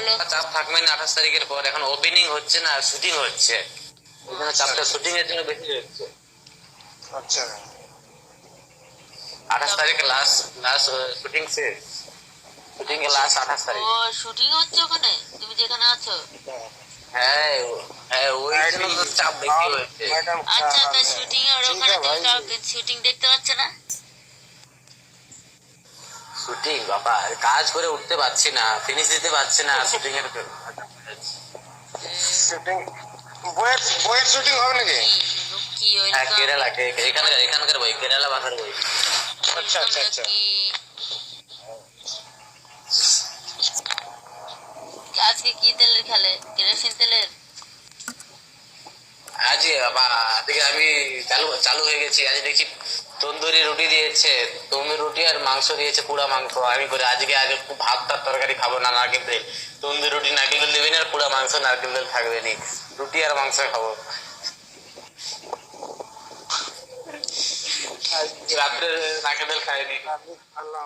বলো। চাপ থাকবে না 28 তারিখের পর, এখন ওপেনিং হচ্ছে না, শুটিং হচ্ছে, ওখানে চাপটা শুটিং এর জন্য বেশি হচ্ছে। আচ্ছা 28 তারিখে লাস্ট লাস্ট শুটিং শেষ, শুটিং এর লাস্ট 28 তারিখ। ও শুটিং হচ্ছে ওখানে, তুমি যেখানে আছো? হ্যাঁ হ্যাঁ, ওই জন্য তো চাপ বেশি হয়েছে। मैडम আচ্ছা, তা শুটিং এর ठीक ওখানে है তুমি भाई কাউকে শুটিং দেখতে পাচ্ছ না? শুটিং বাবা, কাজ করে উঠতে পারছি না, ফিনিশ দিতে পারছি না শুটিং এর। शूटिंग বইয়ের শুটিং হবে নাকি? কি হ্যাঁ ওয়েলকাম কেরালা, এখানকার বই, কেরালা ভাষার বই। আচ্ছা আচ্ছা আচ্ছা আজকে কি তেলের খেলে? কেরোসিন তেলের? আজ বাবা, আজকে আমি চালু চালু হয়ে গেছি। আজ দেখছি তন্দুরি রুটি দিয়েছে, তন্দুরি রুটি আর মাংস দিয়েছে, পুরা মাংস। আমি করে আজকে ভাত তার তরকারি খাবো না, নারকেল তেল। তন্দুরি রুটি নারকেল তেল দেবেনি, আর পুরা মাংস নারকেল তেল থাকবে নি, রুটি আর মাংস খাবো। রাত্রে নারকেল তেল খাইনি। আল্লাহ